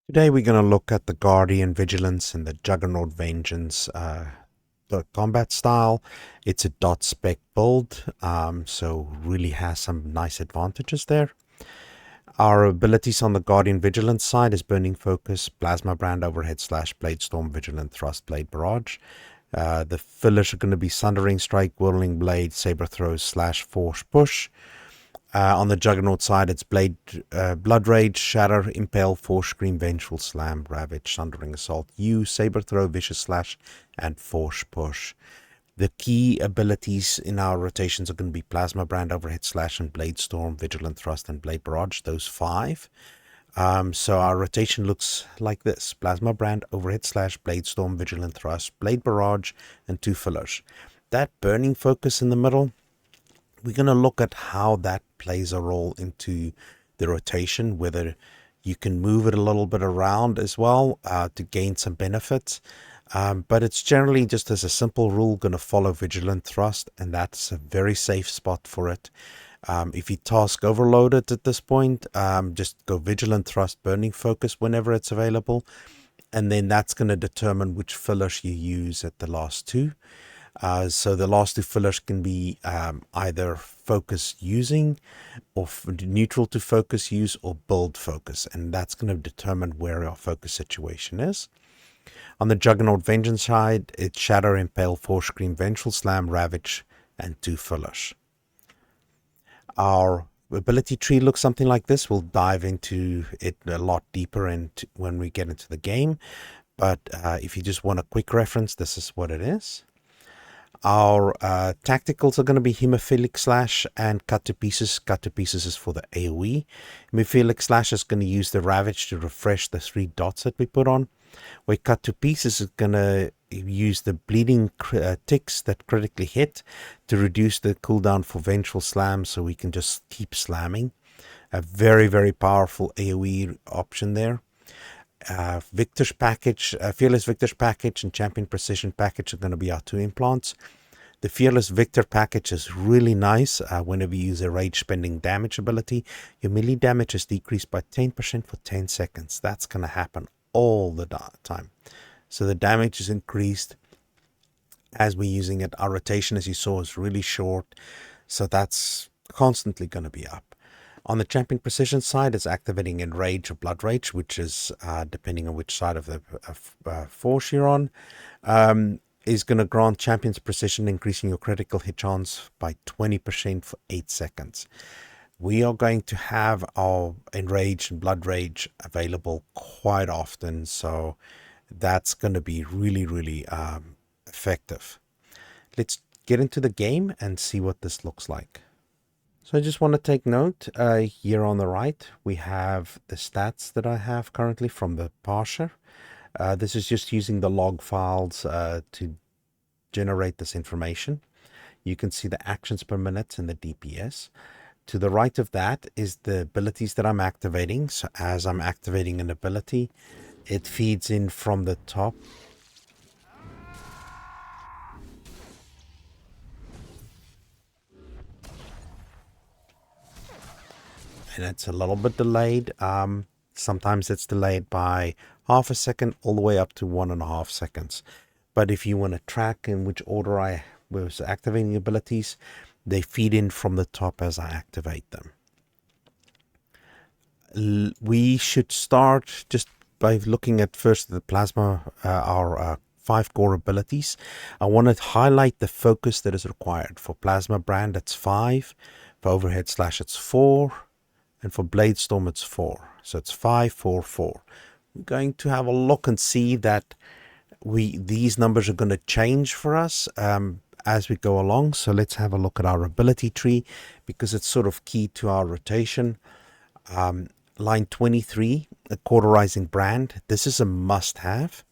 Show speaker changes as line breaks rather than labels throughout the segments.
Today we're going to look at the Guardian Vigilance and the Juggernaut Vengeance the combat style. It's a dot spec build, so really has some nice advantages there. Our abilities on the Guardian Vigilance side is Burning Focus, Plasma Brand, Overhead Slash, Blade Storm, Vigilant Thrust, Blade Barrage. The fillers are going to be Sundering Strike, Whirling Blade, Saber Throws, Slash, Force, Push. On the Juggernaut side, it's Blood Rage, Shatter, Impale, Force Scream, Vengeful Slam, Ravage, Sundering Assault, Saber Throw, Vicious Slash, and Force Push. The key abilities in our rotations are going to be Plasma Brand, Overhead Slash, and Blade Storm, Vigilant Thrust, and Blade Barrage, those 5. So our rotation looks like this: Plasma Brand, Overhead Slash, Blade Storm, Vigilant Thrust, Blade Barrage, and 2 fillers. That Burning Focus in the middle, we're going to look at how that plays a role into the rotation, whether you can move it a little bit around as well to gain some benefits. But it's generally, just as a simple rule, going to follow Vigilant Thrust, and that's a very safe spot for it. If you task overloaded at this point, just go Vigilant Thrust, Burning Focus whenever it's available, and then that's going to determine which fillers you use at the last 2. So the last 2 fillers can be either focus using, or neutral to focus use, or build focus, and that's going to determine where our focus situation is. On the Juggernaut Vengeance side, it's Shatter, Impale, Force Scream, Vengeful Slam, Ravage, and 2 fillers. Our ability tree looks something like this. We'll dive into it a lot deeper when we get into the game, but if you just want a quick reference, this is what it is. Our tacticals are going to be Hemophilic Slash and Cut to Pieces. Cut to Pieces is for the AoE. Hemophilic Slash is going to use the Ravage to refresh the 3 dots that we put on. Where Cut to Pieces is going to use the bleeding ticks that critically hit to reduce the cooldown for Vengeful Slam, so we can just keep slamming. A very, very powerful AoE option there. Victor's package, Fearless Victor's package and Champion Precision package are going to be our 2 implants. The Fearless Victor package is really nice. Whenever you use a rage spending damage ability, your melee damage is decreased by 10% for 10 seconds. That's going to happen all the time. So the damage is increased as we're using it. Our rotation, as you saw, is really short, so that's constantly going to be up. On the Champion Precision side, it's activating Enrage or Blood Rage, which is, depending on which side of the force you're on, is going to grant Champion's Precision, increasing your critical hit chance by 20% for 8 seconds. We are going to have our Enrage and Blood Rage available quite often, so that's going to be really, really effective. Let's get into the game and see what this looks like. So I just want to take note, here on the right, we have the stats that I have currently from the Parser. This is just using the log files to generate this information. You can see the actions per minute and the DPS. To the right of that is the abilities that I'm activating. So as I'm activating an ability, it feeds in from the top. And it's a little bit delayed. Sometimes it's delayed by half a second all the way up to 1.5 seconds. But if you want to track in which order I was activating abilities, they feed in from the top as I activate them. We should start just by looking at first the plasma, our 5 core abilities. I want to highlight the focus that is required. For Plasma Brand, it's 5. For Overhead Slash, it's 4. And for Blade Storm, it's 4. So it's 5, 4, 4. We're going to have a look and see that these numbers are going to change for us as we go along. So let's have a look at our ability tree, because it's sort of key to our rotation. Line 23, a Cauterizing Brand. This is a must-have.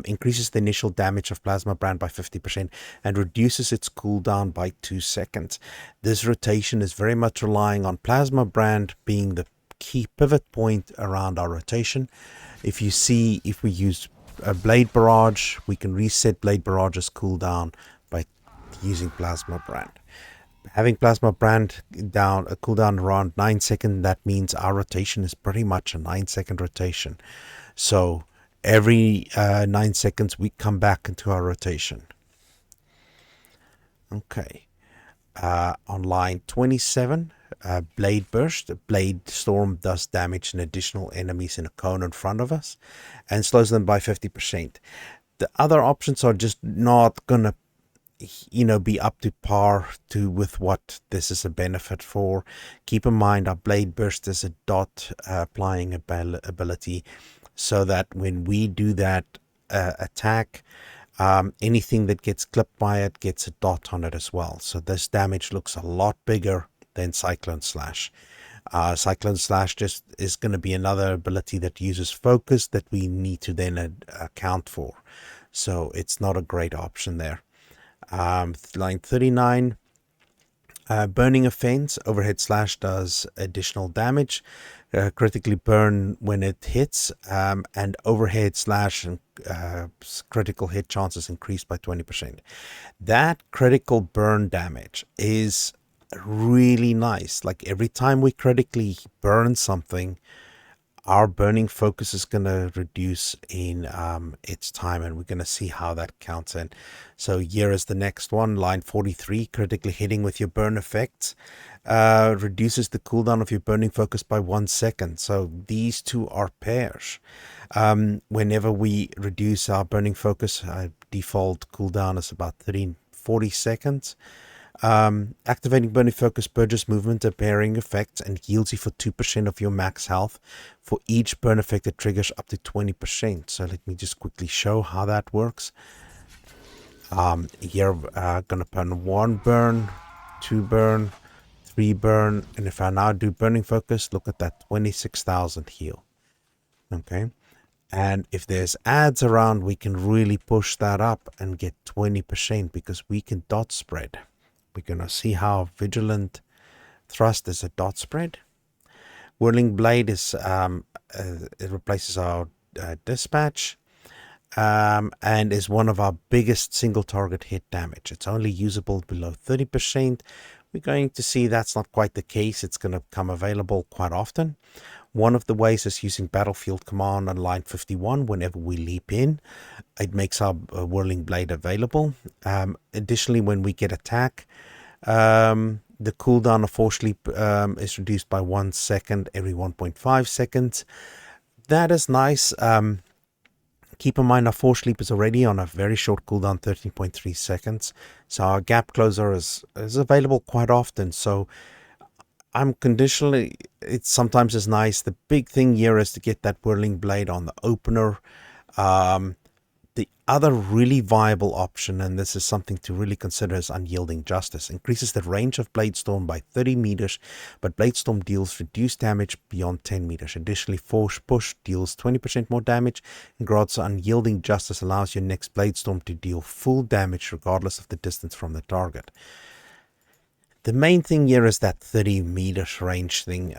Increases the initial damage of Plasma Brand by 50% and reduces its cooldown by 2 seconds. This rotation is very much relying on Plasma Brand being the key pivot point around our rotation. If you see, if we use a Blade Barrage, we can reset Blade Barrage's cooldown by using Plasma Brand. having plasma brand down a cooldown around 9 seconds, that means our rotation is pretty much a 9-second rotation. So every 9 seconds we come back into our rotation. Okay. On line 27, Blade Burst. Blade Storm does damage an additional enemies in a cone in front of us and slows them by 50%. The other options are just not gonna, be up to par with what this is a benefit for. Keep in mind our Blade Burst is a dot applying ability, so that when we do that attack, anything that gets clipped by it gets a dot on it as well. So this damage looks a lot bigger than Cyclone Slash. Cyclone Slash just is going to be another ability that uses focus that we need to then account for. So it's not a great option there. Line 39, Burning Offense. Overhead Slash does additional damage. Critically burn when it hits, and Overhead Slash and critical hit chances increased by 20%. That critical burn damage is really nice. Like every time we critically burn something, our burning focus is going to reduce in its time, and we're going to see how that counts in. So here is the next one, line 43, critically hitting with your burn effects reduces the cooldown of your burning focus by 1 second. So these two are pairs. Whenever we reduce our burning focus, default cooldown is about 40 seconds. Activating burning focus purges movement and pairing effects and heals you for 2% of your max health for each burn effect that triggers up to 20%. So let me just quickly show how that works. Here gonna burn 1 burn, 2 burn, 3 burn, and if I now do burning focus, look at that 26,000 heal. Okay, and if there's ads around, we can really push that up and get 20% because we can dot spread. We're going to see how Vigilant Thrust is a dot spread. Whirling Blade is it replaces our Dispatch and is one of our biggest single target hit damage. It's only usable below 30%. We're going to see that's not quite the case. It's going to come available quite often. One of the ways is using Battlefield Command on line 51. Whenever we leap in, it makes our Whirling Blade available. Additionally, when we get attack, the cooldown of Force Leap is reduced by 1 second every 1.5 seconds. That is nice. Keep in mind our Force Leap is already on a very short cooldown, 13.3 seconds. So our Gap Closer is available quite often. So I'm conditionally, it sometimes is nice. The big thing here is to get that Whirling Blade on the opener. The other really viable option, and this is something to really consider, is Unyielding Justice. Increases the range of Blade Storm by 30 meters, but Blade Storm deals reduced damage beyond 10 meters. Additionally, Force Push deals 20% more damage, and Grod's Unyielding Justice allows your next Blade Storm to deal full damage regardless of the distance from the target. The main thing here is that 30 meters range thing.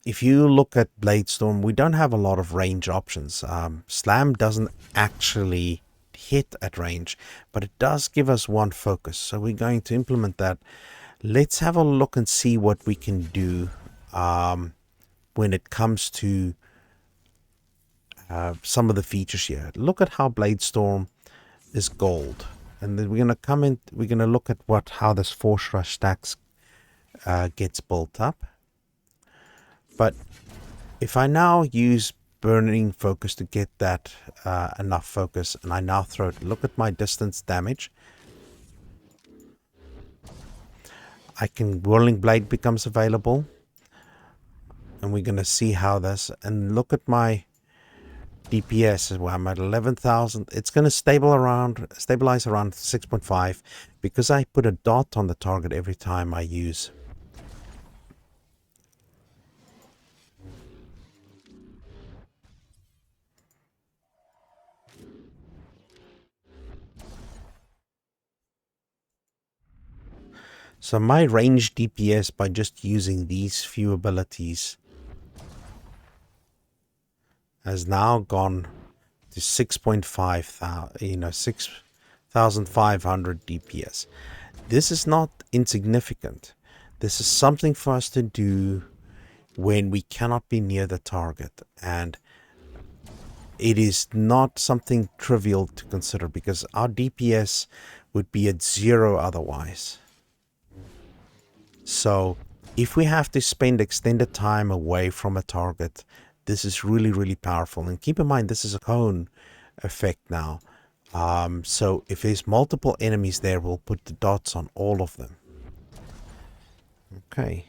If you look at Blade Storm, we don't have a lot of range options. Slam doesn't actually hit at range, but it does give us one focus. So we're going to implement that. Let's have a look and see what we can do when it comes to some of the features here. Look at how Blade Storm is gold. And then we're going to come in, we're going to look at how this Force Rush stacks gets built up. But if I now use Burning Focus to get that enough focus, and I now throw it, look at my distance damage. I can, Whirling Blade becomes available. And we're going to see how this, and look at my DPS, where I'm at 11,000. It's going to stabilize around 6.5 because I put a dot on the target every time I use. So my range DPS by just using these few abilities has now gone to 6,500 DPS. This is not insignificant. This is something for us to do when we cannot be near the target, and it is not something trivial to consider because our DPS would be at 0 otherwise. So if we have to spend extended time away from a target, this is really, really powerful. And keep in mind, this is a cone effect now. So if there's multiple enemies there, we'll put the dots on all of them. Okay.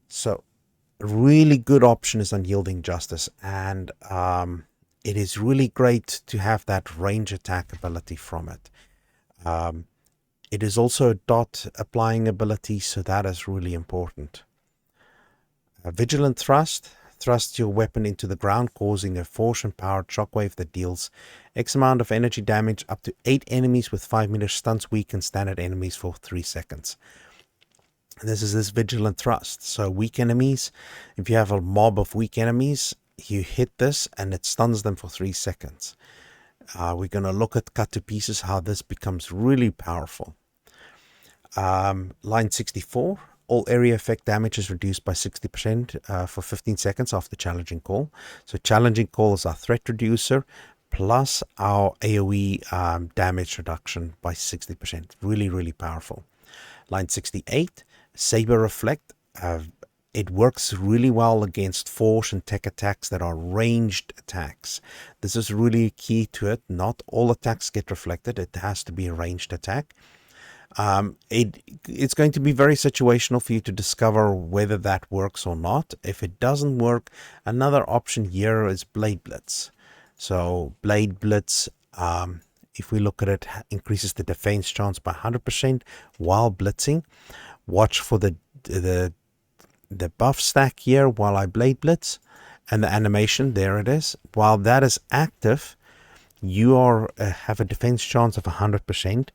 So a really good option is Unyielding Justice, and it is really great to have that range attack ability from it. It is also a dot applying ability, so that is really important. Vigilant Thrust. Thrust your weapon into the ground, causing a force-empowered shockwave that deals X amount of energy damage up to 8 enemies with 5-meter stunts, weaken standard enemies for 3 seconds. This is this Vigilant Thrust. So weak enemies, if you have a mob of weak enemies, you hit this and it stuns them for 3 seconds. We're going to look at Cut to Pieces, how this becomes really powerful. Line 64. All area effect damage is reduced by 60% for 15 seconds after Challenging Call. So Challenging Call is our threat reducer plus our AoE damage reduction by 60%. Really, really powerful. Line 68. Saber Reflect. It works really well against force and tech attacks that are ranged attacks. This is really key to it. Not all attacks get reflected. It has to be a ranged attack. It's going to be very situational for you to discover whether that works or not. If it doesn't work, another option here is Blade Blitz. So Blade Blitz, if we look at it, increases the defense chance by 100% while blitzing. Watch for the buff stack here while I Blade Blitz, and the animation, there it is. While that is active, you have a defense chance of 100%.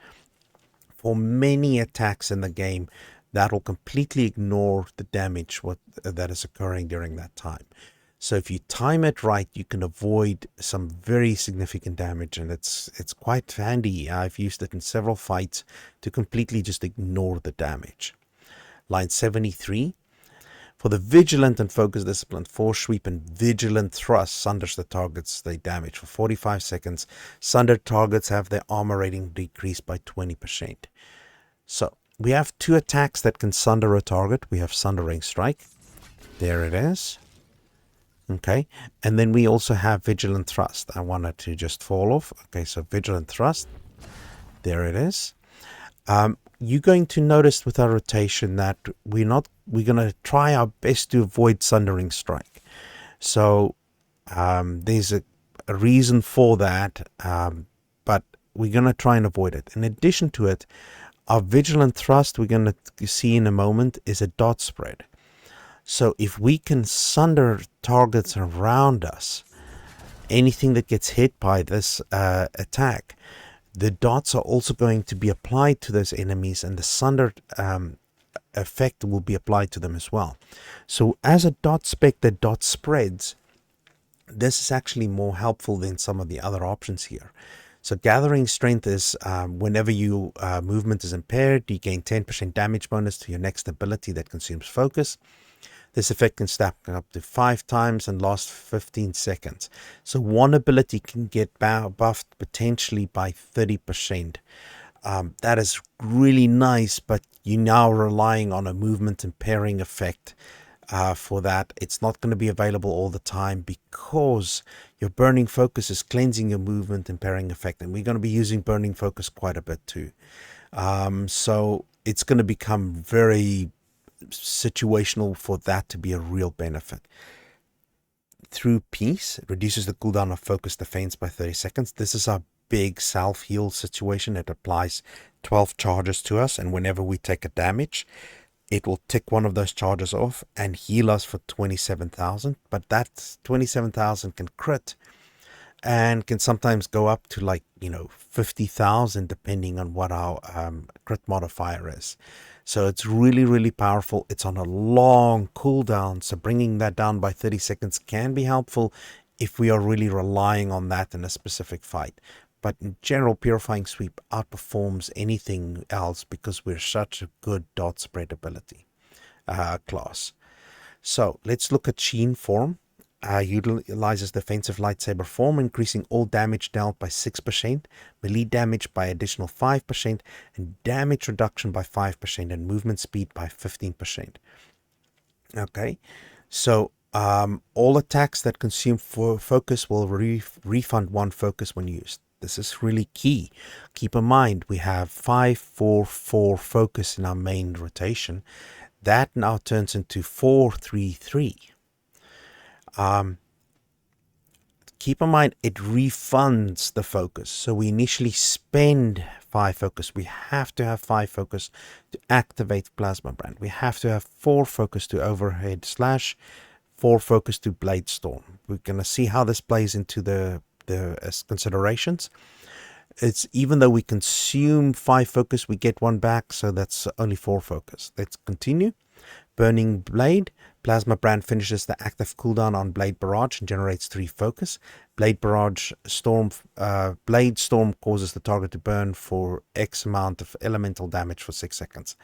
For many attacks in the game, that will completely ignore the damage that is occurring during that time. So if you time it right, you can avoid some very significant damage, and it's quite handy. I've used it in several fights to completely just ignore the damage. Line 73. For the Vigilant and Focus Discipline, Force Sweep and Vigilant Thrust sunders the targets they damage for 45 seconds. Sundered targets have their armor rating decreased by 20%. So we have 2 attacks that can sunder a target. We have Sundering Strike. There it is. Okay. And then we also have Vigilant Thrust. I wanted to just fall off. Okay, so Vigilant Thrust. There it is. You're going to notice with our rotation that we're going to try our best to avoid Sundering Strike. So there's a reason for that, but we're going to try and avoid it. In addition to it, our Vigilant Thrust, we're going to see in a moment, is a dot spread. So if we can sunder targets around us, anything that gets hit by this attack, the dots are also going to be applied to those enemies, and the sunder effect will be applied to them as well. So as a dot spec that dot spreads, this is actually more helpful than some of the other options here. So Gathering Strength is whenever your movement is impaired, you gain 10% damage bonus to your next ability that consumes focus. This effect can stack up to 5 times and last 15 seconds. So one ability can get buffed potentially by 30%. That is really nice, but you're now relying on a movement impairing effect for that. It's not going to be available all the time because your Burning Focus is cleansing your movement impairing effect, and we're going to be using Burning Focus quite a bit too. So it's going to become very situational for that to be a real benefit. Through Peace, it reduces the cooldown of focus defense by 30 seconds. This is our big self-heal situation. It applies 12 charges to us, and whenever we take a damage, it will tick one of those charges off and heal us for 27,000. But that 27,000 can crit and can sometimes go up to 50,000 depending on what our crit modifier is. So it's really, really powerful. It's on a long cooldown, so bringing that down by 30 seconds can be helpful if we are really relying on that in a specific fight. but in general, Purifying Sweep outperforms anything else because we're such a good dot spread ability class. So let's look at Sheen form. Utilizes defensive lightsaber form, increasing all damage dealt by 6%, melee damage by additional 5%, and damage reduction by 5%, and movement speed by 15%. Okay, so all attacks that consume focus will refund 1 focus when used. This is really key. Keep in mind, we have 5-4-4 focus in our main rotation. That now turns into 4-3-3. Keep in mind, it refunds the focus. So we initially spend 5 focus. We have to have 5 focus to activate Plasma Brand. We have to have 4 focus to Overhead Slash, 4 focus to Blade Storm. We're going to see how this plays into the considerations. It's even though we consume 5 focus, we get 1 back, so that's only 4 focus. Let's continue. Burning Blade. Plasma Brand finishes the active cooldown on Blade Barrage and generates 3 focus. Blade Storm causes the target to burn for X amount of elemental damage for 6 seconds.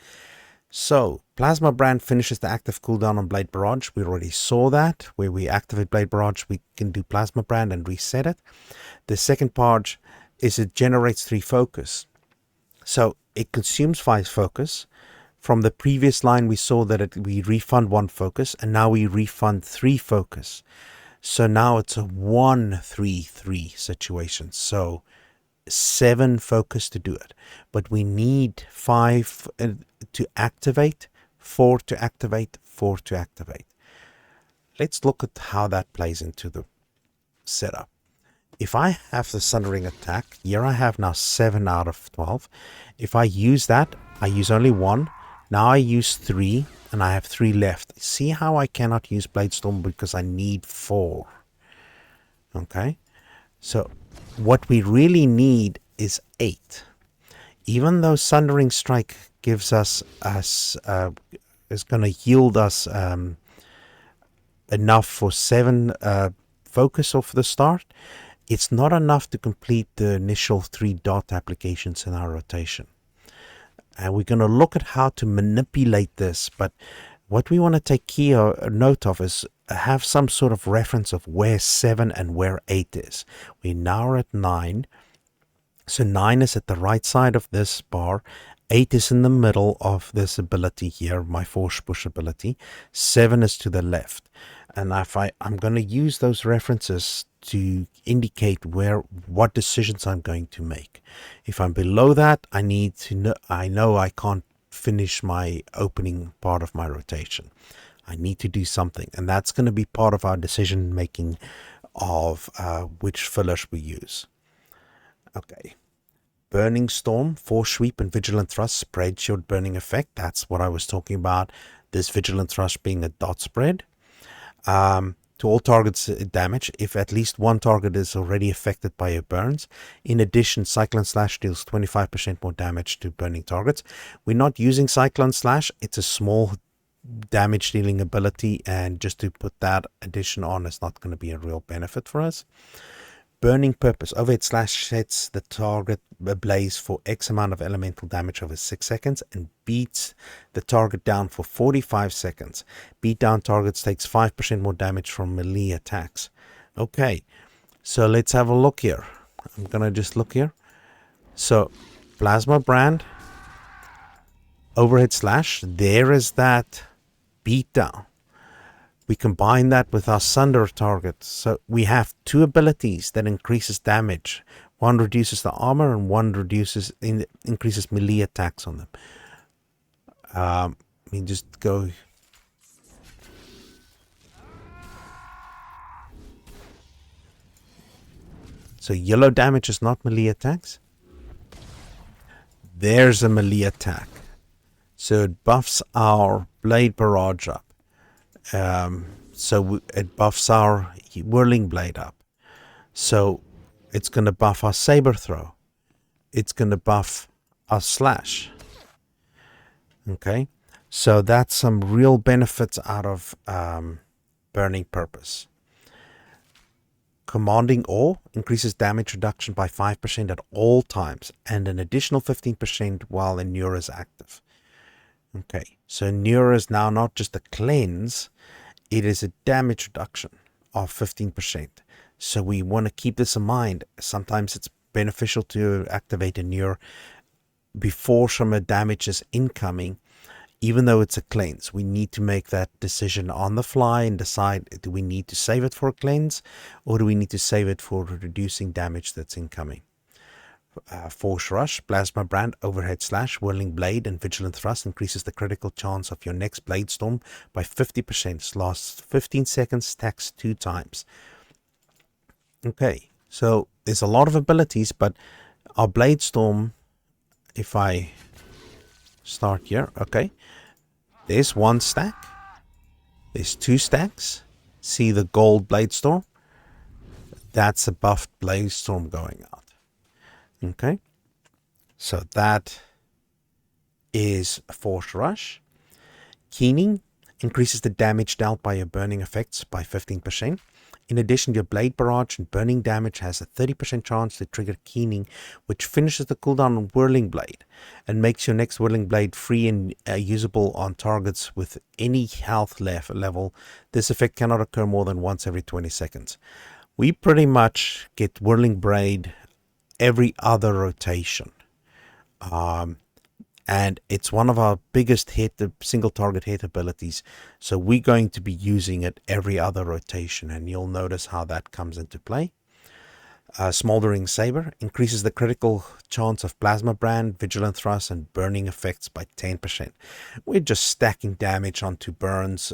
So, Plasma Brand finishes the active cooldown on Blade Barrage. We already saw that. Where we activate Blade Barrage, we can do Plasma Brand and reset it. The second part is it generates 3 focus. So, it consumes 5 focus. From the previous line, we saw that we refund 1 focus, and now we refund 3 focus. So now it's a 1-3-3 situation. So 7 focus to do it. But we need 5 to activate, 4 to activate, 4 to activate. Let's look at how that plays into the setup. If I have the Sundering attack, here I have now 7 out of 12. If I use that, I use only 1. Now I use 3, and I have 3 left. See how I cannot use Blade Storm because I need 4. Okay? So, what we really need is 8. Even though Sundering Strike gives us is going to yield us enough for 7 focus off the start, it's not enough to complete the initial 3 dot applications in our rotation. And we're going to look at how to manipulate this, but what we want to take key note of is have some sort of reference of where 7 and where 8 is. We now are at 9. So 9 is at the right side of this bar. 8 is in the middle of this ability here, my Force Push ability. 7 is to the left. And I'm going to use those references to indicate what decisions I'm going to make. If I'm below that, I know I can't finish my opening part of my rotation. I need to do something, and that's going to be part of our decision making of which fillers we use. Okay. Burning Storm, Force Sweep, and Vigilant Thrust spread shield burning effect. That's what I was talking about. This Vigilant Thrust being a dot spread. To all targets damage if at least 1 target is already affected by your burns. In addition, Cyclone Slash deals 25% more damage to burning targets. We're not using Cyclone Slash. It's a small damage dealing ability, and just to put that addition on is not going to be a real benefit for us. Burning Purpose. Overhead Slash sets the target ablaze for X amount of elemental damage over 6 seconds and beats the target down for 45 seconds. Beat down targets takes 5% more damage from melee attacks. Okay, so let's have a look here. I'm going to just look here. So, Plasma Brand, Overhead Slash, there is that beat down. We combine that with our Sunder target. So we have 2 abilities that increases damage. One reduces the armor and one increases melee attacks on them. Let me just go. So yellow damage is not melee attacks. There's a melee attack. So it buffs our Blade Barrage up. So it buffs our Whirling Blade up. So it's going to buff our Saber Throw. It's going to buff our Slash. Okay, so that's some real benefits out of Burning Purpose. Commanding Awe increases damage reduction by 5% at all times and an additional 15% while Inure is active. Okay, so Inure is now not just a cleanse, it is a damage reduction of 15%. So we want to keep this in mind. Sometimes it's beneficial to activate Inure before some damage is incoming. Even though it's a cleanse, we need to make that decision on the fly and decide, do we need to save it for a cleanse or do we need to save it for reducing damage that's incoming? Force Rush, Plasma Brand, Overhead Slash, Whirling Blade, and Vigilant Thrust increases the critical chance of your next Blade Storm by 50%. Lasts 15 seconds, stacks 2 times. Okay, so there's a lot of abilities, but our Blade Storm, if I start here, okay, there's 1 stack, there's 2 stacks. See the gold Blade Storm? That's a buffed Blade Storm going out. Okay, so that is a Force Rush. Keening increases the damage dealt by your burning effects by 15%. In addition, your Blade Barrage and burning damage has a 30% chance to trigger Keening, which finishes the cooldown on Whirling Blade and makes your next Whirling Blade free and usable on targets with any health level. This effect cannot occur more than once every 20 seconds. We pretty much get Whirling Blade every other rotation. And it's one of our biggest single target hit abilities. So we're going to be using it every other rotation, and you'll notice how that comes into play. Smoldering Saber increases the critical chance of Plasma Brand, Vigilant Thrust, and burning effects by 10%. We're just stacking damage onto burns.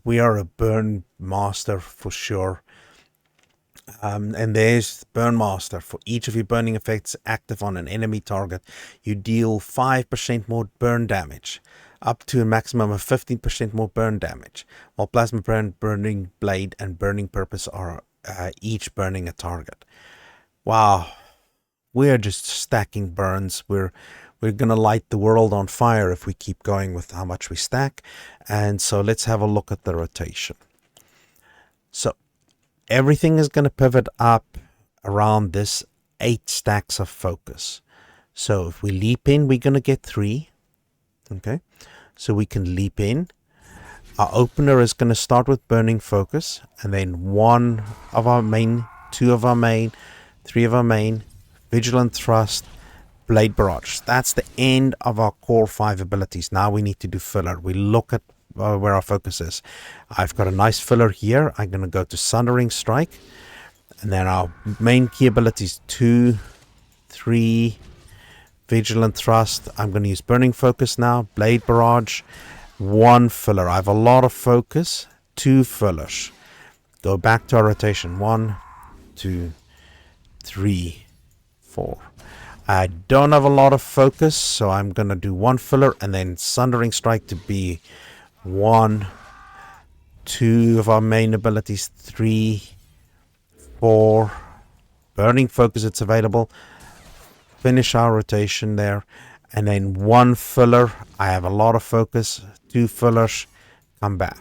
We are a burn master for sure. And there's Burn Master. For each of your burning effects active on an enemy target, you deal 5% more burn damage, up to a maximum of 15% more burn damage, while Plasma Brand, Burning Blade, and Burning Purpose are each burning a target. Wow, we're just stacking burns. We're gonna light the world on fire if we keep going with how much we stack. And so let's have a look at the rotation. So everything is going to pivot up around this 8 stacks of focus. So if we leap in, we're going to get 3. Okay, so we can leap in. Our opener is going to start with Burning Focus, and then 1 of our main, 2 of our main, 3 of our main, Vigilant Thrust, Blade Barrage. That's the end of our core 5 abilities. Now we need to do filler. We look at where our focus is. I've got a nice filler here. I'm going to go to Sundering Strike, and then our main key abilities 2, 3, Vigilant Thrust. I'm going to use Burning Focus now, Blade Barrage, 1 filler. I have a lot of focus, 2 fillers. Go back to our rotation. 1, 2, 3, 4. I don't have a lot of focus, so I'm going to do 1 filler and then Sundering Strike to be 1, 2 of our main abilities, 3, 4, Burning Focus, it's available. Finish our rotation there, and then 1 filler. I have a lot of focus, 2 fillers, come back.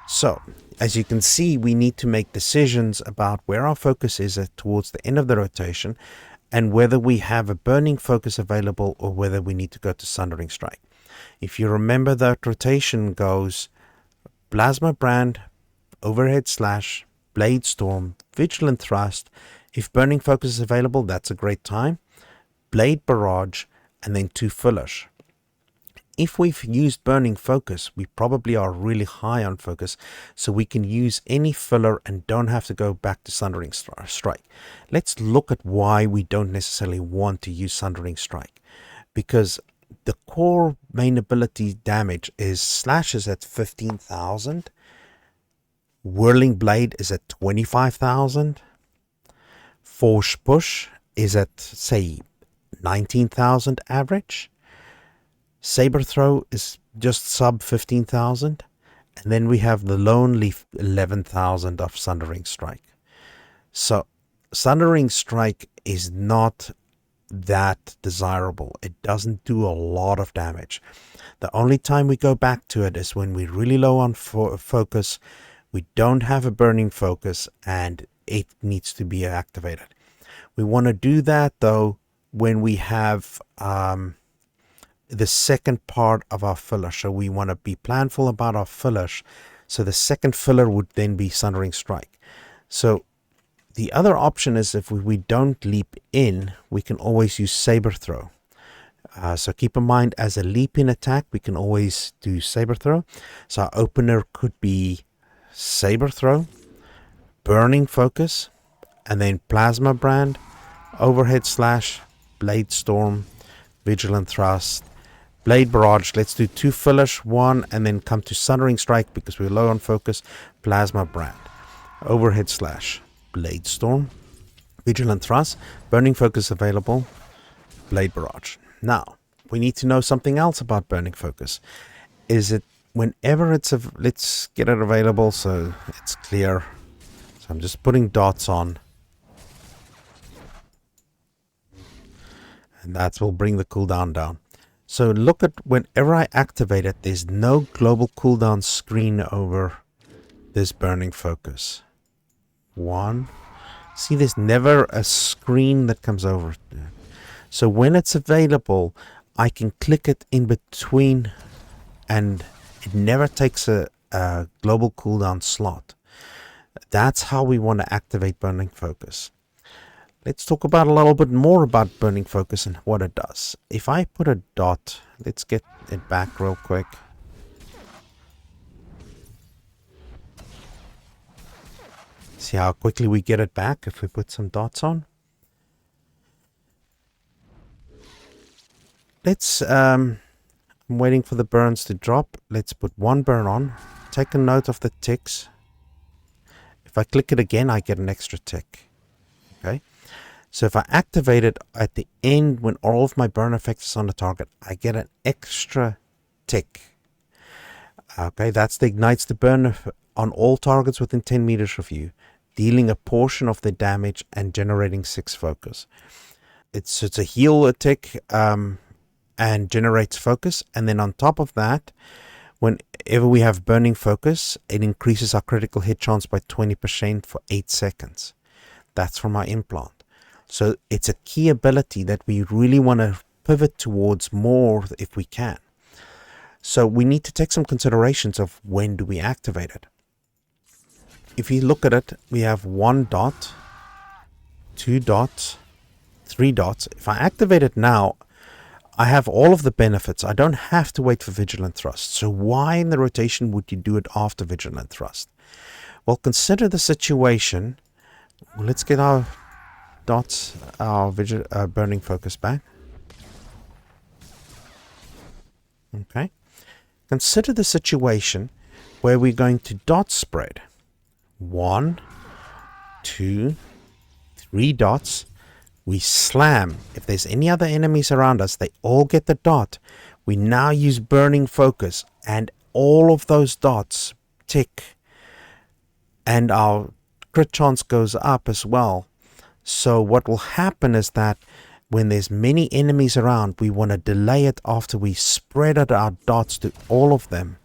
So as you can see, we need to make decisions about where our focus is at towards the end of the rotation, and whether we have a Burning Focus available or whether we need to go to Sundering Strike. If you remember, that rotation goes Plasma Brand, Overhead Slash, Blade Storm, Vigilant Thrust. If Burning Focus is available, that's a great time. Blade Barrage, and then 2 fillers. If we've used Burning Focus, we probably are really high on focus, so we can use any filler and don't have to go back to Sundering Strike. Let's look at why we don't necessarily want to use Sundering Strike. Because the core main ability damage is Slash is at 15,000. Whirling Blade is at 25,000. Force Push is at, say, 19,000 average. Saber Throw is just sub 15,000. And then we have the Lone Leaf 11,000 of Sundering Strike. So Sundering Strike is not that desirable. It doesn't do a lot of damage. The only time we go back to it is when we're really low on focus, we don't have a Burning Focus, and it needs to be activated. We want to do that though when we have the second part of our filler. So we want to be planful about our fillers. So the second filler would then be Sundering Strike. So the other option is if we don't leap in, we can always use Saber Throw. So keep in mind, as a leap in attack, we can always do Saber Throw. So our opener could be Saber Throw, Burning Focus, and then Plasma Brand, Overhead Slash, Blade Storm, Vigilant Thrust, Blade Barrage. Let's do 2 fillers, 1, and then come to Sundering Strike because we're low on focus. Plasma Brand, Overhead Slash, Blade Storm, Vigilant Thrust, Burning Focus available, Blade Barrage. Now, we need to know something else about Burning Focus. Is it whenever it's let's get it available so it's clear. So I'm just putting dots on. And that will bring the cooldown down. So look at whenever I activate it, there's no global cooldown screen over this Burning Focus. 1. See, there's never a screen that comes over. So when it's available, I can click it in between and it never takes a global cooldown slot. That's how we want to activate Burning Focus. Let's talk about a little bit more about Burning Focus and what it does. If I put a dot, let's get it back real quick. See how quickly we get it back if we put some dots on. Let's, I'm waiting for the burns to drop. Let's put 1 burn on. Take a note of the ticks. If I click it again, I get an extra tick. Okay. So if I activate it at the end when all of my burn effects is on the target, I get an extra tick. Okay, that's the ignites the burn on all targets within 10 meters of you, dealing a portion of the damage and generating 6 focus. It's a heal tick and generates focus. And then on top of that, whenever we have Burning Focus, it increases our critical hit chance by 20% for 8 seconds. That's from our implant. So it's a key ability that we really want to pivot towards more if we can. So we need to take some considerations of when do we activate it. If you look at it, we have 1 dot, 2 dots, 3 dots. If I activate it now, I have all of the benefits. I don't have to wait for Vigilant Thrust. So why in the rotation would you do it after Vigilant Thrust? Well, consider the situation. Let's get our dots, our Burning Focus back. Okay. Consider the situation where we're going to dot spread. 1, 2, 3 dots. We slam. If there's any other enemies around us, they all get the dot. We now use Burning Focus and all of those dots tick. And our crit chance goes up as well. So what will happen is that when there's many enemies around, we want to delay it after we spread out our dots to all of them.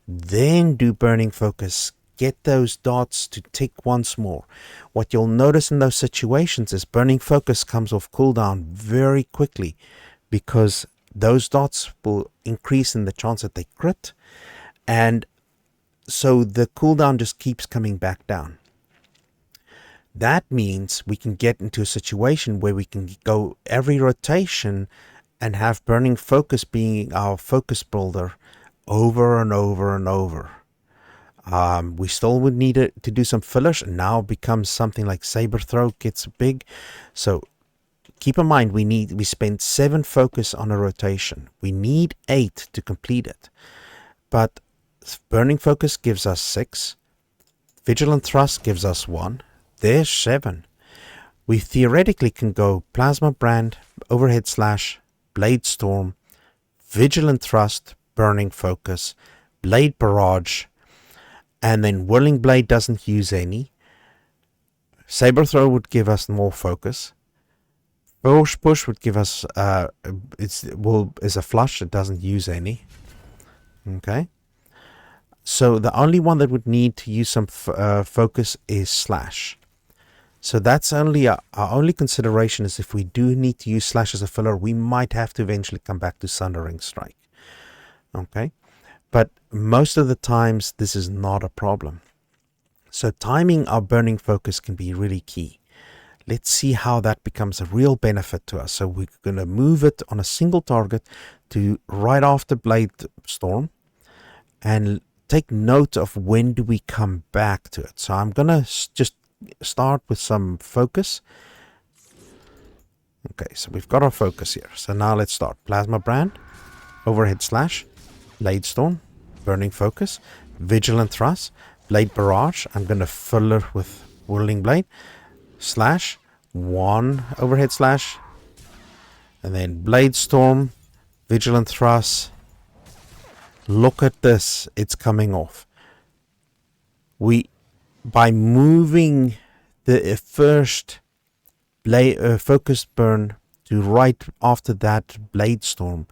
Then do Burning Focus. Get those dots to tick once more. What you'll notice in those situations is Burning Focus comes off cooldown very quickly because those dots will increase in the chance that they crit. And so the cooldown just keeps coming back down. That means we can get into a situation where we can go every rotation and have Burning Focus being our focus builder over and over and over. We still would need it to do some fillers, and now it becomes something like Saber Throw gets big. So keep in mind we spend 7 focus on a rotation. We need 8 to complete it. But Burning Focus gives us 6. Vigilant Thrust gives us 1. There's 7. We theoretically can go Plasma Brand, Overhead Slash, Blade Storm, Vigilant Thrust, Burning Focus, Blade Barrage, and then Whirling Blade doesn't use any. Saber Throw would give us more focus. Force Push would give us is a flush, it doesn't use any. Okay. So the only one that would need to use some focus is Slash. So that's only our only consideration is if we do need to use Slash as a filler, we might have to eventually come back to Sundering Strike. Okay, but most of the times this is not a problem. So timing our burning focus can be really key. Let's see how that becomes a real benefit to us. So we're going to move it on a single target to right after Blade Storm and take note of when do we come back to it. So I'm going to just start with some focus. Okay, so we've got our focus here. So now let's start. Plasma Brand, Overhead Slash, Blade Storm, Burning Focus, Vigilant Thrust, Blade Barrage. I'm going to filler with Whirling Blade, Slash, 1 Overhead Slash, and then Blade Storm, Vigilant Thrust. Look at this, it's coming off. By moving the first focus burn to right after that Blade Storm,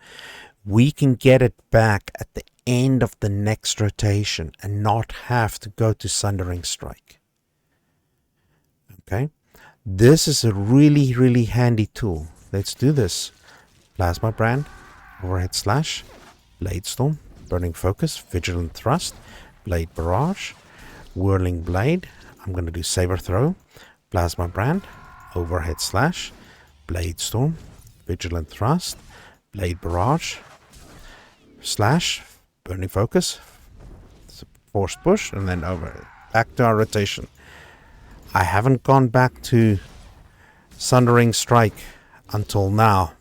we can get it back at the end of the next rotation and not have to go to Sundering Strike. Okay, this is a really, really handy tool. Let's do this. Plasma Brand, Overhead Slash, Blade Storm, Burning Focus, Vigilant Thrust, Blade Barrage, Whirling Blade. I'm going to do Saber Throw, Plasma Brand, Overhead Slash, Blade Storm, Vigilant Thrust, Blade Barrage, Slash, Burning Focus, Force Push, and then over. Back to our rotation. I haven't gone back to Sundering Strike until now.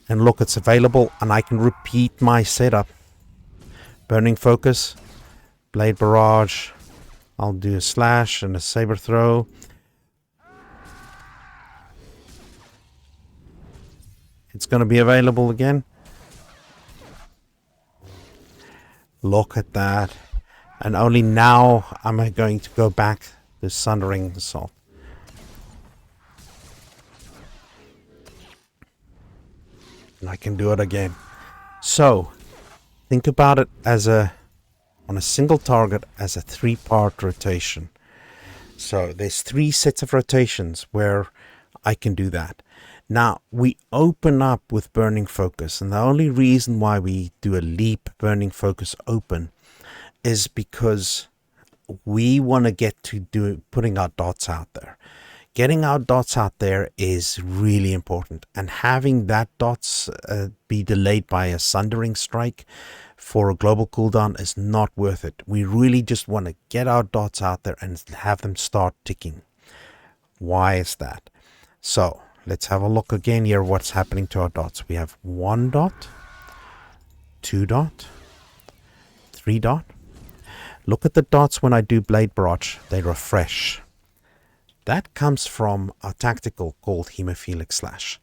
And look, it's available and I can repeat my setup. Burning Focus, Blade Barrage, I'll do a Slash and a Saber Throw. It's going to be available again. Look at that. And only now am I going to go back to Sundering Assault. And I can do it again. So think about it as on a single target as a 3-part rotation. So there's 3 sets of rotations where I can do that. Now we open up with Burning Focus, and the only reason why we do a leap Burning Focus open is because we want to get to putting our dots out there. Getting our dots out there is really important, and having that dots be delayed by a Sundering Strike for a global cooldown is not worth it. We really just want to get our dots out there and have them start ticking. Why is that? So let's have a look again here what's happening to our dots. We have 1 dot, 2 dot, 3 dot. Look at the dots when I do Blade Barrage. They refresh. That comes from a tactical called Hemophilic Slash.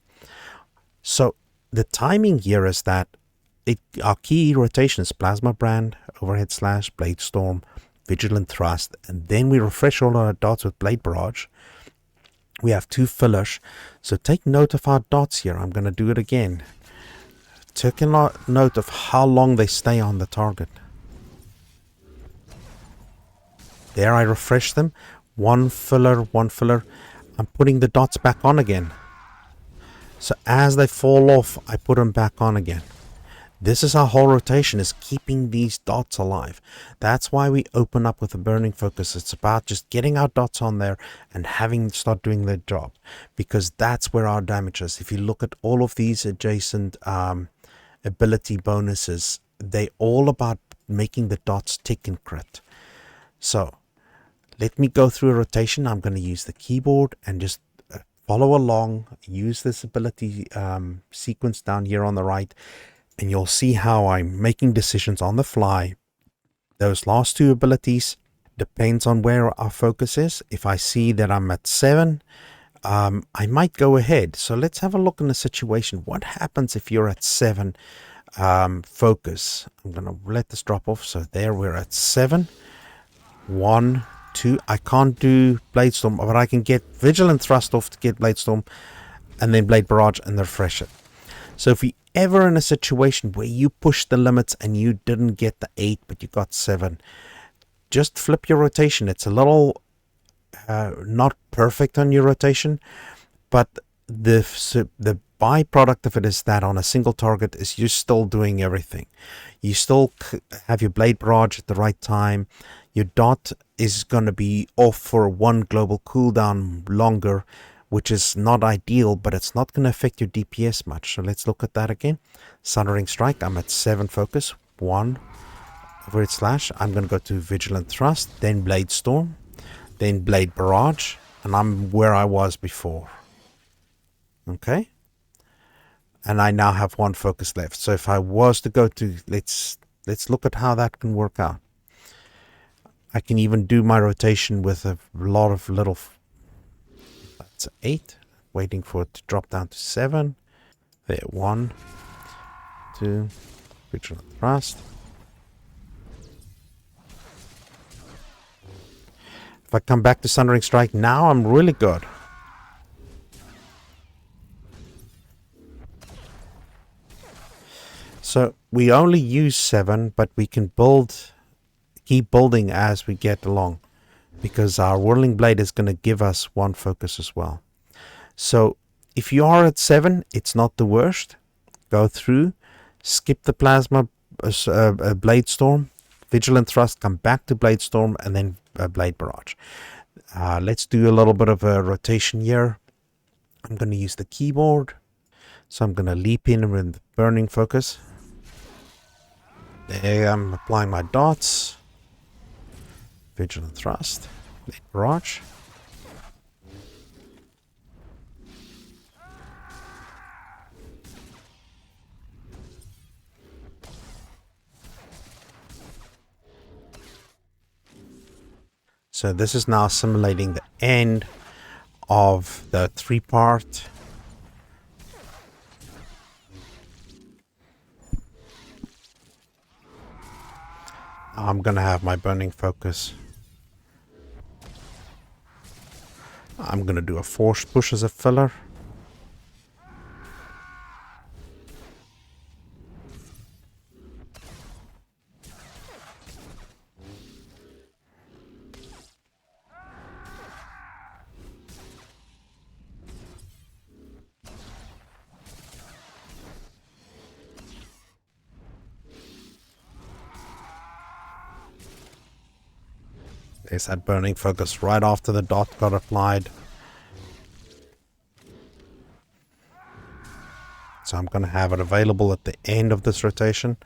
So the timing here is that our key rotation is Plasma Brand, Overhead Slash, Blade Storm, Vigilant Thrust, and then we refresh all our dots with Blade Barrage. We have 2 fillers, so take note of our dots here. I'm going to do it again. Take a note of how long they stay on the target. There I refresh them. 1 filler, 1 filler. I'm putting the dots back on again. So as they fall off, I put them back on again. This is our whole rotation, is keeping these dots alive. That's why we open up with a Burning Focus. It's about just getting our dots on there and having them start doing their job, because that's where our damage is. If you look at all of these adjacent ability bonuses, they're all about making the dots tick and crit. So let me go through a rotation. I'm going to use the keyboard and just follow along. Use this ability sequence down here on the right, and you'll see how I'm making decisions on the fly. Those last 2 abilities depends on where our focus is. If I see that I'm at 7, I might go ahead. So let's have a look in the situation. What happens if you're at 7 focus? I'm going to let this drop off. So there we're at 7. 1, 2. I can't do Blade Storm, but I can get Vigilant Thrust off to get Blade Storm, and then Blade Barrage and refresh it. So if you're ever in a situation where you push the limits and you didn't get the 8 but you got 7, just flip your rotation. It's a little not perfect on your rotation, but the byproduct of it is that on a single target is you're still doing everything. You still have your blade barrage at the right time. Your dot is going to be off for one global cooldown longer, which is not ideal, but it's not going to affect your DPS much. So let's look at that again. Sundering Strike, I'm at 7 focus, 1 // I'm going to go to Vigilant Thrust, then Blade Storm, then Blade Barrage, and I'm where I was before. Okay, and I now have 1 focus left. So if I was to go to, let's look at how that can work out. I can even do my rotation with a lot of little. That's 8. Waiting for it to drop down to 7. There, 1, 2, Vigilant Thrust. If I come back to Sundering Strike now, I'm really good. So we only use 7, but we can keep building as we get along, because our Whirling Blade is going to give us 1 focus as well. So if you are at 7, it's not the worst. Go through, skip the Plasma Blade Storm, Vigilant Thrust, come back to Blade Storm, and then Blade Barrage. Let's do a little bit of a rotation here. I'm going to use the keyboard. So I'm going to leap in with Burning Focus. There, I'm applying my dots. Vigilant Thrust, Blade Barrage. So this is now simulating the end of the 3-part. I'm going to have my Burning Focus. I'm going to do a Force Push as a filler. There's that Burning Focus right after the dot got applied. So I'm going to have it available at the end of this rotation.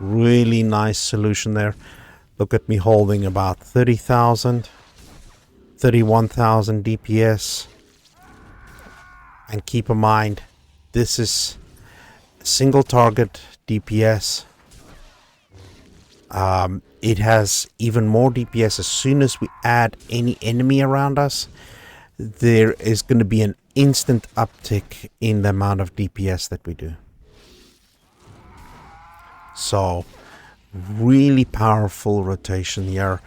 Really nice solution there. Look at me holding about 30,000, 31,000 DPS. And keep in mind, this is single target DPS. It has even more DPS. As soon as we add any enemy around us, there is going to be an instant uptick in the amount of DPS that we do. So really powerful rotation here.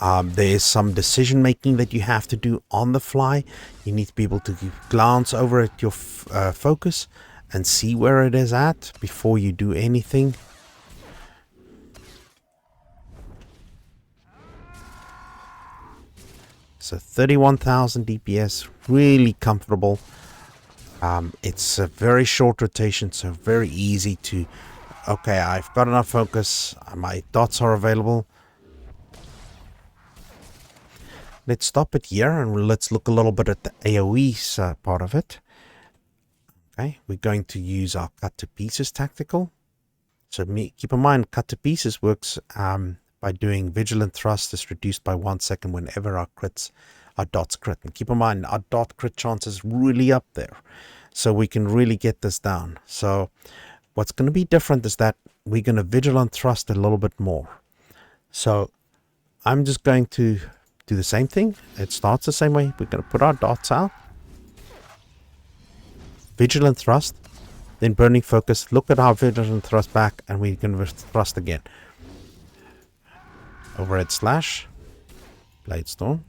There is some decision making that you have to do on the fly. You need to be able to glance over at your focus and see where it is at before you do anything. So 31,000 DPS, really comfortable. It's a very short rotation, so very easy to, okay, I've got enough focus, my dots are available. Let's stop it here and let's look a little bit at the AoE part of it. Okay, we're going to use our Cut to Pieces tactical. So keep in mind, Cut to Pieces works by doing Vigilant Thrust is reduced by 1 second whenever our dots crit. And keep in mind, our dot crit chance is really up there. So we can really get this down. So what's going to be different is that we're going to Vigilant Thrust a little bit more. So I'm just going to do the same thing. It starts the same way. We're going to put our dots out. Vigilant Thrust. Then Burning Focus. Look at our Vigilant Thrust back. And we can thrust again. Overhead Slash. Blade Storm.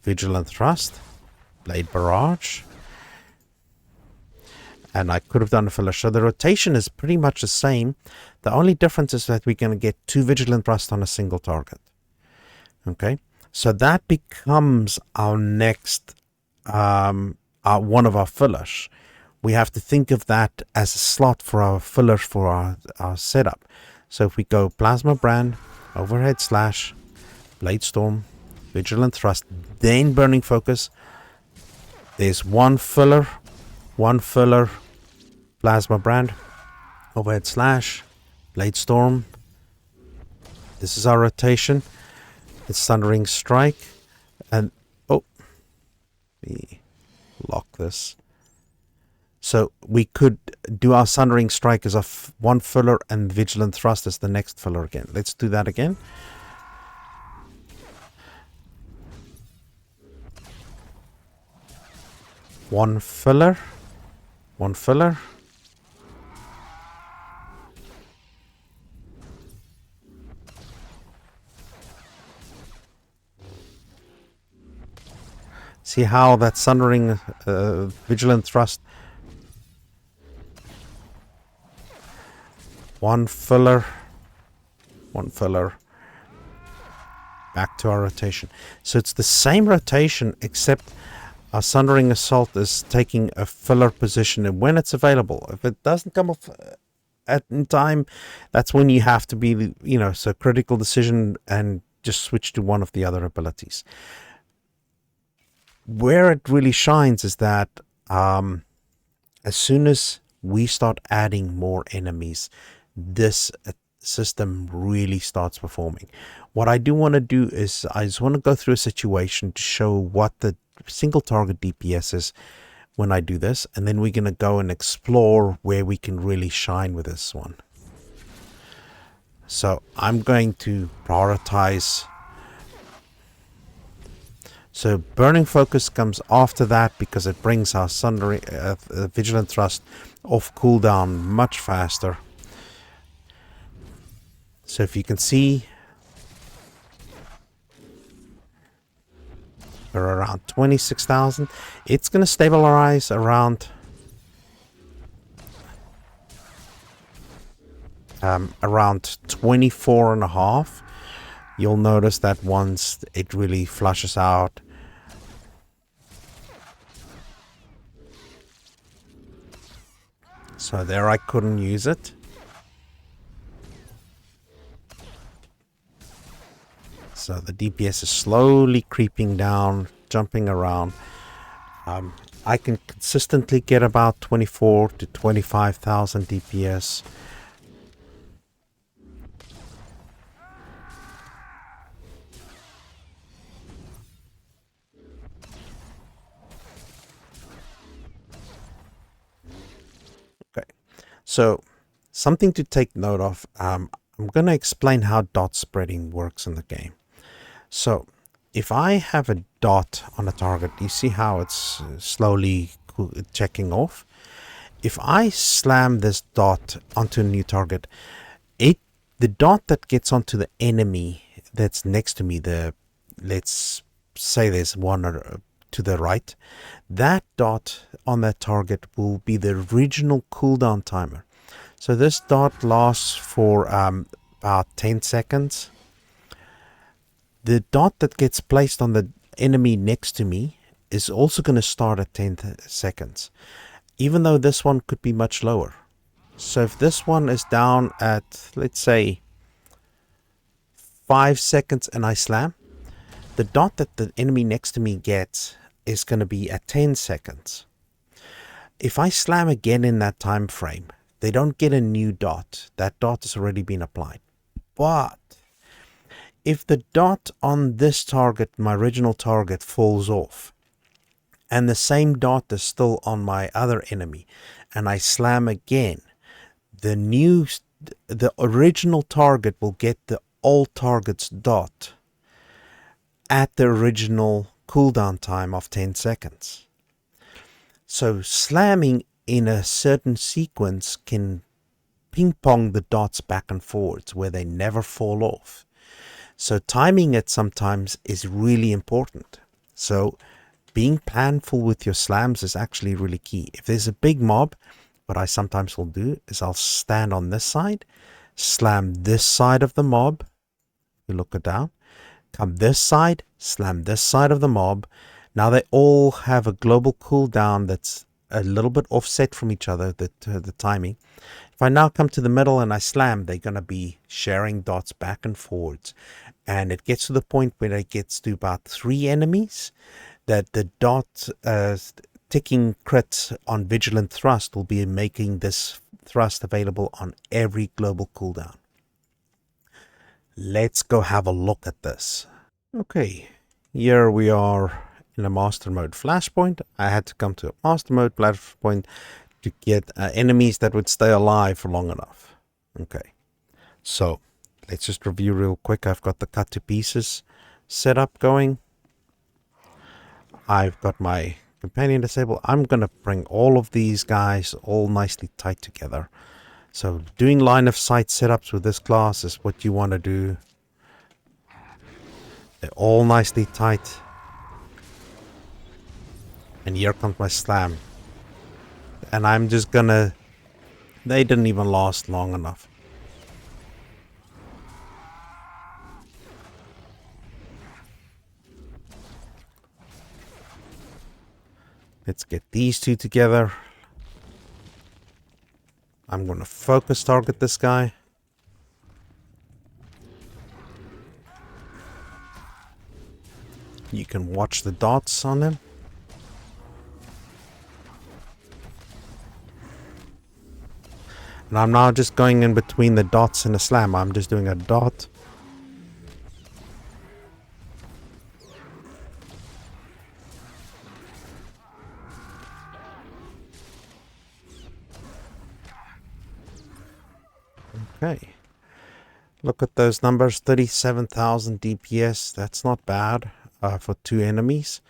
Vigilant Thrust. Blade Barrage. and I could have done a filler. So the rotation is pretty much the same. The only difference is that we're going to get 2 Vigilant Thrust on a single target. Okay, so that becomes our next one of our fillers. We have to think of that as a slot for our fillers for our setup. So if we go Plasma Brand, Overhead Slash, Blade Storm, Vigilant Thrust, then Burning Focus, there's one filler, Plasma Brand, Overhead Slash, Blade Storm. This is our rotation. It's Thundering Strike, and oh, let me lock this. So we could do our Thundering Strike as a one filler and Vigilant Thrust as the next filler again. Let's do that again. One filler. See how that Thundering Vigilant Thrust. One filler. Back to our rotation. So it's the same rotation, except our Thundering Assault is taking a filler position, and when it's available, if it doesn't come off in time, that's when you have to be, so critical decision and just switch to one of the other abilities. Where it really shines is that as soon as we start adding more enemies, this system really starts performing. What I do want to do is I just want to go through a situation to show what the single target DPS is when I do this, and then we're going to go and explore where we can really shine with this one. So I'm going to prioritize. So Burning Focus comes after that because it brings our Vigilant Thrust off cooldown much faster. So if you can see, we're around 26,000. It's going to stabilize around around 24.5. You'll notice that once it really flushes out, so there I couldn't use it. So the DPS is slowly creeping down, jumping around. I can consistently get about 24 to 25,000 DPS. Okay, so something to take note of. I'm going to explain how dot spreading works in the game. So if I have a dot on a target, you see how it's slowly checking off. If I slam this dot onto a new target, the dot that gets onto the enemy that's next to me, let's say there's one to the right, that dot on that target will be the original cooldown timer. So this dot lasts for about 10 seconds. The dot that gets placed on the enemy next to me is also going to start at 10 seconds, even though this one could be much lower. So if this one is down at, let's say, 5 seconds and I slam, the dot that the enemy next to me gets is going to be at 10 seconds. If I slam again in that time frame, they don't get a new dot. That dot has already been applied. But if the dot on this target, my original target, falls off, and the same dot is still on my other enemy, and I slam again, the original target will get the old target's dot at the original cooldown time of 10 seconds. So slamming in a certain sequence can ping pong the dots back and forwards where they never fall off. So timing it sometimes is really important. So being planful with your slams is actually really key. If there's a big mob what I sometimes will do is I'll stand on this side, slam this side of the mob. You look it down, come this side, slam this side of the mob. Now they all have a global cooldown that's a little bit offset from each other, the timing. If I now come to the middle and I slam, they're going to be sharing dots back and forwards. And it gets to the point where it gets to about 3 enemies that the dot ticking crit on Vigilant Thrust will be making this thrust available on every global cooldown. Let's go have a look at this. Okay, here we are in a master mode Flashpoint. I had to come to a master mode Flashpoint to get enemies that would stay alive for long enough. Okay, so let's just review real quick. I've got the cut to pieces setup going. I've got my companion disabled. I'm going to bring all of these guys all nicely tight together. So doing line of sight setups with this class is what you want to do. They're all nicely tight. And here comes my slam. And I'm just gonna... They didn't even last long enough. Let's get these two together. I'm going to focus target this guy. You can watch the dots on him. And I'm now just going in between the dots and a slam. I'm just doing a dot. Okay. Look at those numbers. 37,000 DPS. That's not bad for 2 enemies.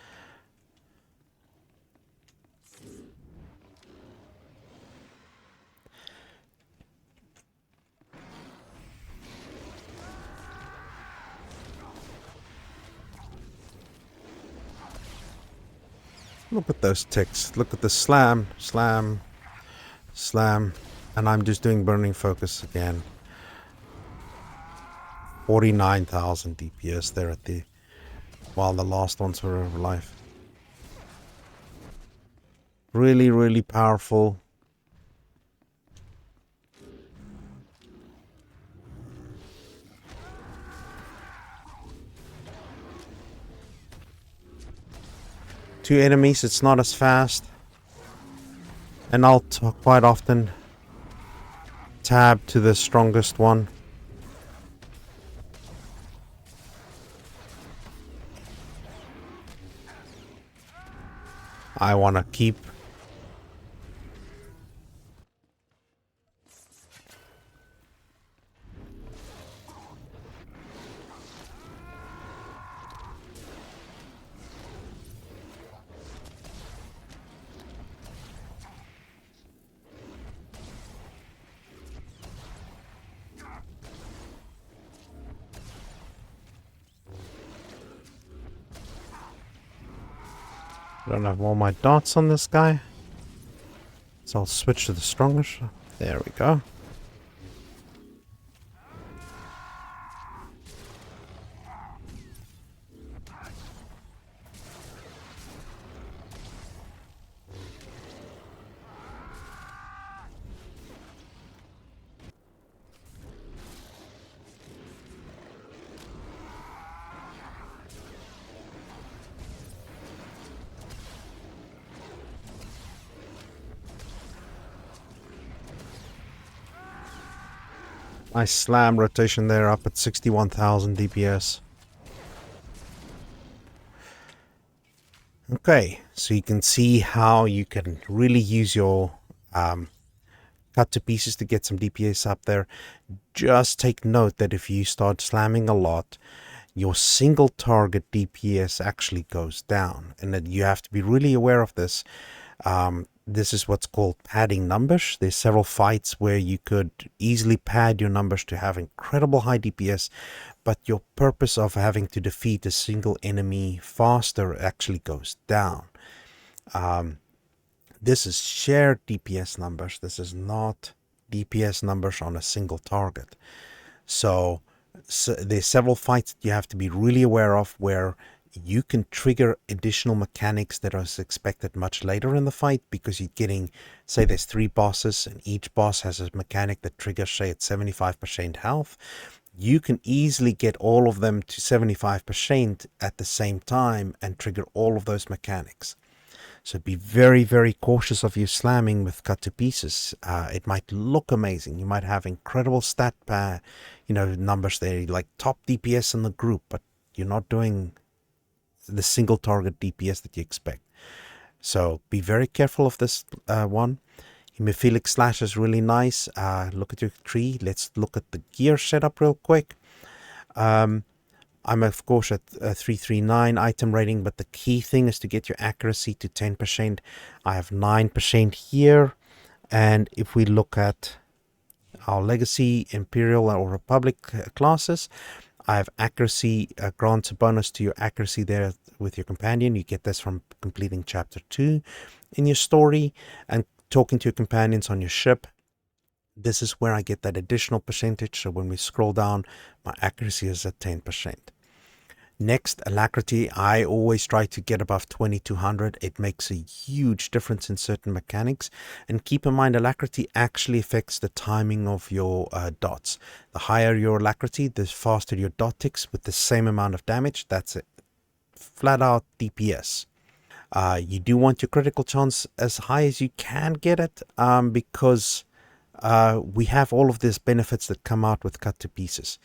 Look at those ticks. Look at the slam, slam, slam. And I'm just doing burning focus again. 49,000 DPS there at the... while the last ones were of life. Really, really powerful. Two enemies, it's not as fast. And I'll quite often tab to the strongest one. I want to keep. I don't have all my dots on this guy. So I'll switch to the strongest. There we go. Nice slam rotation there, up at 61,000 DPS. Okay, so you can see how you can really use your cut to pieces to get some DPS up there. Just take note that if you start slamming a lot, your single target DPS actually goes down, and that you have to be really aware of this. This is what's called padding numbers. There's several fights where you could easily pad your numbers to have incredible high DPS, but your purpose of having to defeat a single enemy faster actually goes down. This is shared DPS numbers. This is not DPS numbers on a single target. So there's several fights you have to be really aware of where you can trigger additional mechanics that are expected much later in the fight, because you're getting, say there's 3 bosses and each boss has a mechanic that triggers, say, at 75% health. You can easily get all of them to 75% at the same time and trigger all of those mechanics. So be very, very cautious of your slamming with cut to pieces. It might look amazing. You might have incredible stat numbers there, like top DPS in the group, but you're not doing the single target DPS that you expect. So be very careful of this one. Hemophilic slash is really nice. Look at your tree. Let's look at the gear setup real quick. I'm of course at 339 item rating, but the key thing is to get your accuracy to 10%. I have 9% here. And if we look at our Legacy, Imperial, or Republic classes, I have accuracy, grants a bonus to your accuracy there with your companion. You get this from completing chapter 2 in your story and talking to your companions on your ship. This is where I get that additional percentage. So when we scroll down, my accuracy is at 10%. Next, alacrity. I always try to get above 2200. It makes a huge difference in certain mechanics. And keep in mind, alacrity actually affects the timing of your dots. The higher your alacrity, the faster your dot ticks with the same amount of damage. That's it. Flat out DPS. You do want your critical chance as high as you can get it, because we have all of these benefits that come out with cut to pieces.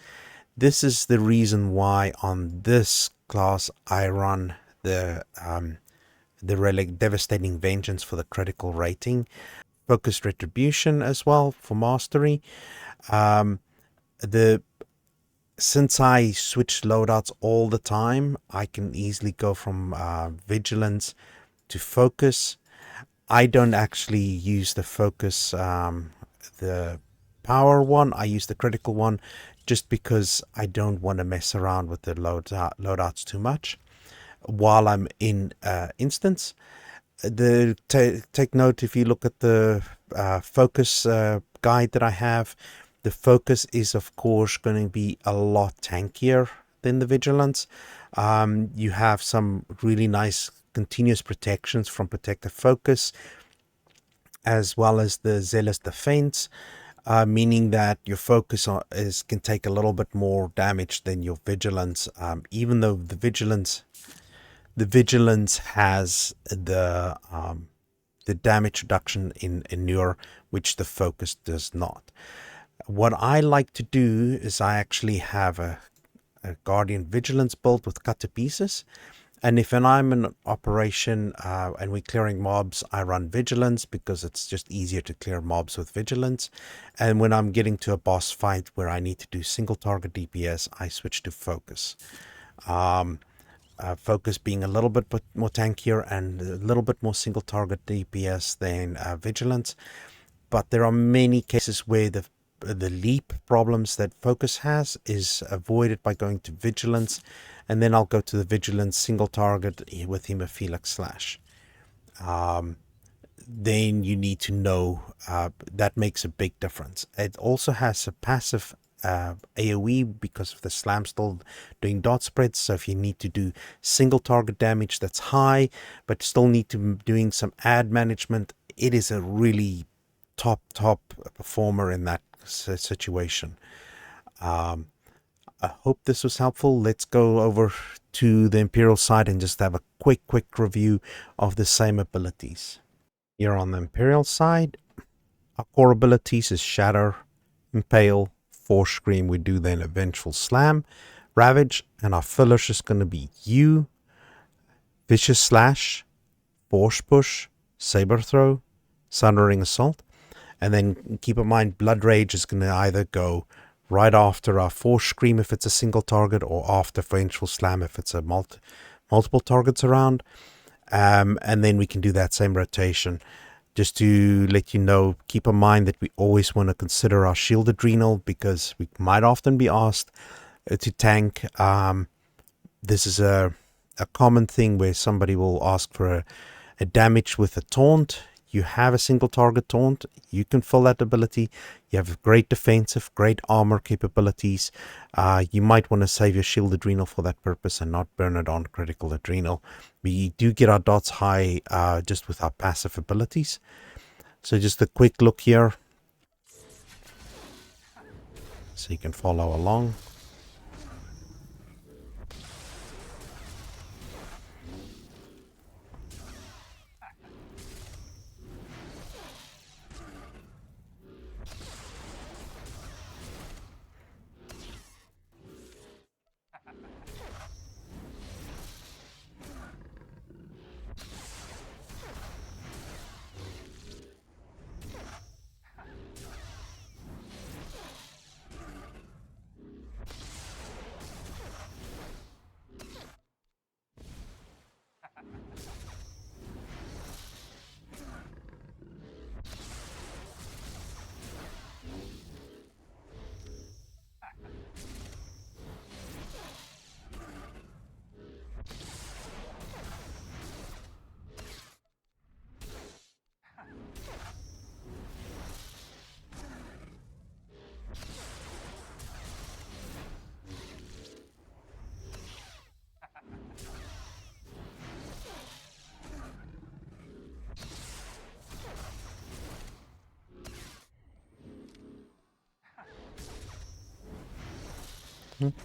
This is the reason why on this class I run the relic Devastating Vengeance for the critical rating, Focused Retribution as well for mastery. Since I switch loadouts all the time, I can easily go from Vigilance to Focus. I don't actually use the Focus, the power one. I use the critical one just because I don't want to mess around with the loadouts too much while I'm in instance. Take note, if you look at the Focus guide that I have, the Focus is of course going to be a lot tankier than the Vigilance. You have some really nice continuous protections from Protective Focus, as well as the Zealous Defense, meaning that your Focus can take a little bit more damage than your Vigilance, even though the Vigilance has the damage reduction in Inure, which the Focus does not. What I like to do is I actually have a Guardian Vigilance build with cut to pieces. And if I'm in an operation and we're clearing mobs, I run Vigilance because it's just easier to clear mobs with Vigilance. And when I'm getting to a boss fight where I need to do single target DPS, I switch to Focus. Focus being a little bit more tankier and a little bit more single target DPS than Vigilance. But there are many cases where the leap problems that Focus has is avoided by going to Vigilance, and then I'll go to the Vigilance single target with Hemophilic slash. Then you need to know that makes a big difference. It also has a passive AoE because of the slam still doing dot spreads. So if you need to do single target damage that's high, but still need to be doing some ad management, it is a really top performer in that situation. I hope this was helpful. Let's go over to the Imperial side and just have a quick review of the same abilities. Here on the Imperial side, our core abilities is Shatter, Impale, Force Scream. We do then a Vengeful Slam, Ravage, and our fillers is going to be U, Vicious Slash, Force Push, Saber Throw, Sundering Assault. And then keep in mind, Blood Rage is going to either go right after our Force Scream if it's a single target, or after Vengeful Slam if it's a multiple targets around. And then we can do that same rotation. Just to let you know, keep in mind that we always want to consider our Shield Adrenal, because we might often be asked to tank. This is a common thing where somebody will ask for a damage with a taunt. you have a single target taunt, you can fill that ability. You have great defensive, great armor capabilities. You might want to save your shield adrenal for that purpose and not burn it on critical adrenal. We do get our dots high just with our passive abilities. So just a quick look here, so you can follow along.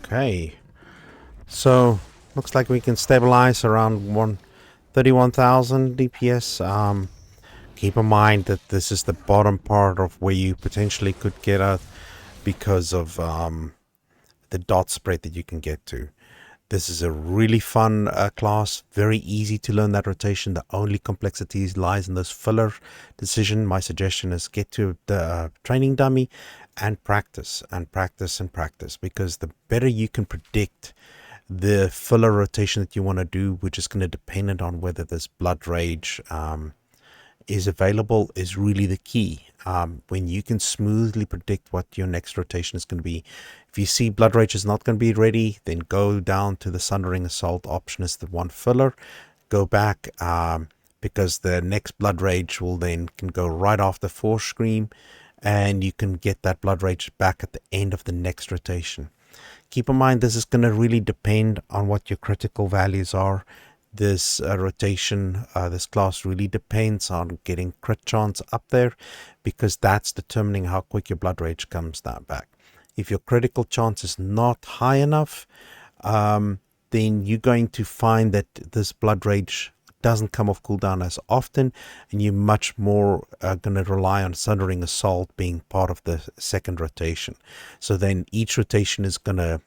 Okay, so looks like we can stabilize around 31,000 DPS. Keep in mind that this is the bottom part of where you potentially could get at because of the dot spread that you can get to. This is a really fun class, very easy to learn that rotation. The only complexity lies in this filler decision. My suggestion is get to the training dummy and practice and practice and practice, because the better you can predict the filler rotation that you want to do, which is going to depend on whether this blood rage is available, is really the key. When you can smoothly predict what your next rotation is going to be. If you see blood rage is not going to be ready, then go down to the Sundering Assault option as the one filler. Go back because the next blood rage will then can go right after Force Scream, and you can get that blood rage back at the end of the next rotation. Keep in mind, this is going to really depend on what your critical values are. This rotation, this class really depends on getting crit chance up there, because that's determining how quick your blood rage comes down back. If your critical chance is not high enough, then you're going to find that this blood rage doesn't come off cooldown as often, and you're much more going to rely on Sundering Assault being part of the second rotation. So then each rotation is going to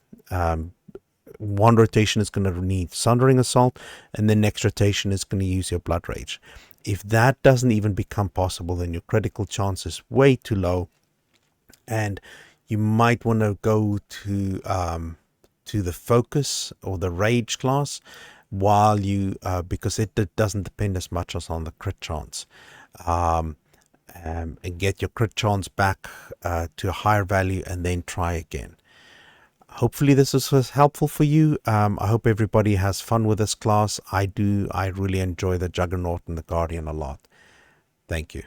one rotation is going to need Sundering Assault, and the next rotation is going to use your blood rage. If that doesn't even become possible, then your critical chance is way too low, and you might want to go to the focus or the rage class while you because it doesn't depend as much as on the crit chance, and get your crit chance back to a higher value, and then try again. Hopefully this was helpful for you. I hope everybody has fun with this class. I do. I really enjoy the Juggernaut and the Guardian a lot. Thank you.